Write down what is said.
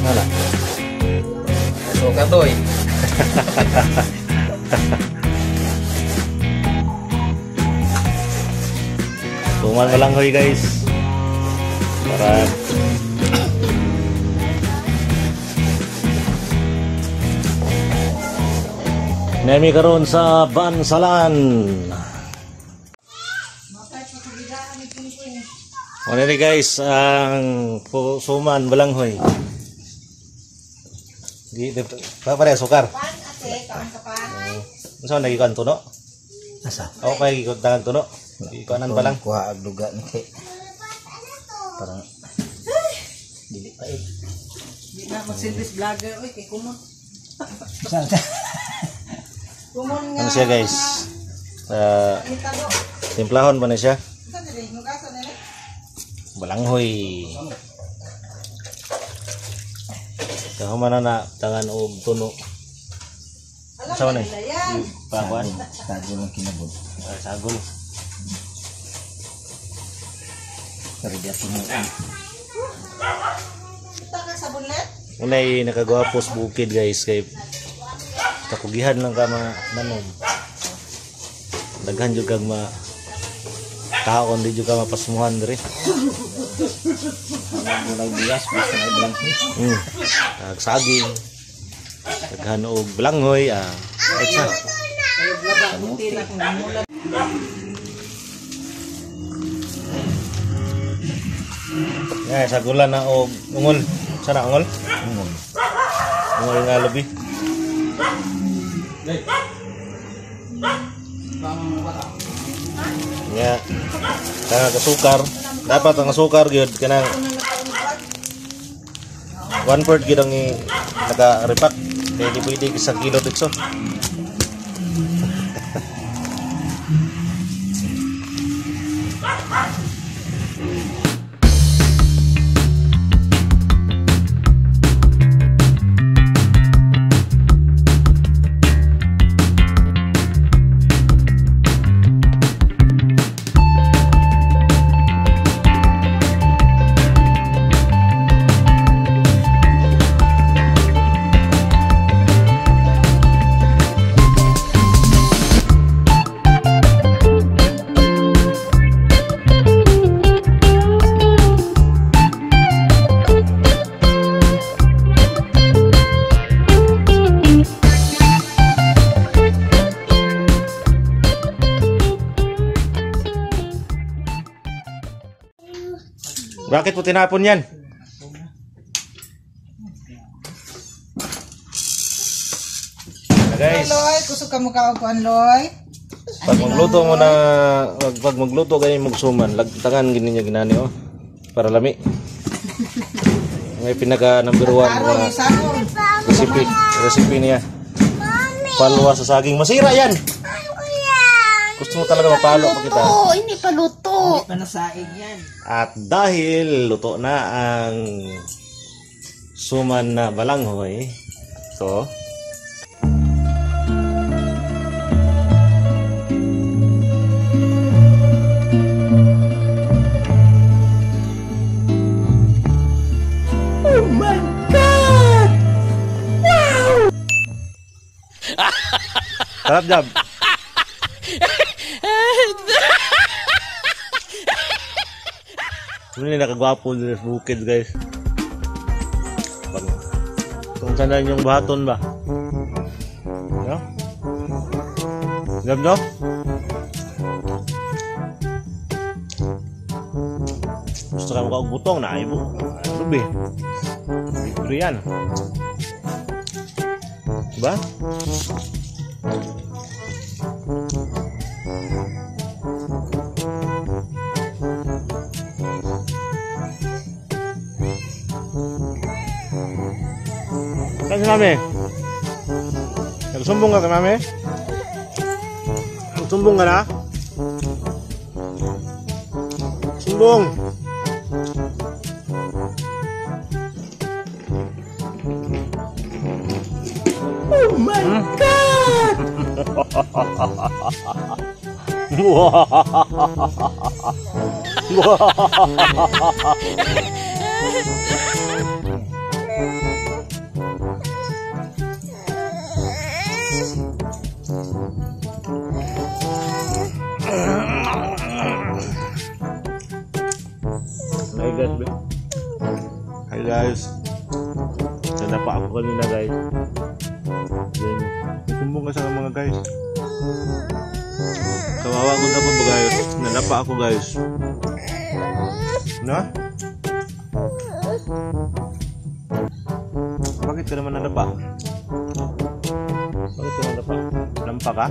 Wala. Suka to eh. Tuman malanghoy guys. Para nami karon sa Bansalan. Ano ni guys ang suman balanghoy. Di pa sukar. Unsa lagi kan tuno? Asa? Ako kay gikot tangan tuno. Ikanan pa lang. Kuha ag duga ni kay. Parang dili pa eh. Di na mag-service vlogger oy kay kumon. Kumon nga. Ano siya guys? Timplahon pa na siya. Balanghoy. Kahuman na tangan og tuno. Sa man eh? Pakuan. Sagol ang kinabot. Sagol. Pero di ato mo. Kita ka sa bulet? Unay nakagwapos bukid guys kay kapugihan lang ka mga nanom. Daghan jud kag kaon di jud ka mapasmuhan diri. Mulai bias basta na ibang. Kag saging. Daghan og balanghoy etsa. Ay laba buti na kung mulat. Ya, sagulan na og ungol. Sana ungol? Ungol. Ungol nga labi. Ya. Kanang sukar, dapat ang sukar gyud kanang 1/4 gyud ang naka-repack. Kaya di pwede isang kilo dito. Bakit po tinapon yan? Guys, Loy, kusog ka mo kaog kuan Loy. pag magluto mo na, pag magluto kayo magsuman, lagtangan gini niya ginani oh, para lami. May pinaka number 1 na recipe niya. Palwa sa saging, masira yan. Gusto mo talaga mapalo pa kita. Hindi pa luto. Hindi pa nasaig yan. At dahil luto na ang suman na balanghoy, so Oh my God! Wow! sarap job. Ini nakagwapo din sa bukid guys. Kung saan yung bahaton ba? No? Gab no? Gusto ka mukha butong na ibo. Lubi. Libre yan. Diba? Kasi mami, nagsumbong ka mami? Nagsumbong ka na? Sumbong! Oh my God! Hi guys, be. Hi guys. Nadapa ako kanina guys. Then, itumbong ka sa mga guys. Kawawa ko na po ba guys? Nadapa ako guys. Na? Bakit ka naman nadapa? Bakit ka nadapa? Lampa ka?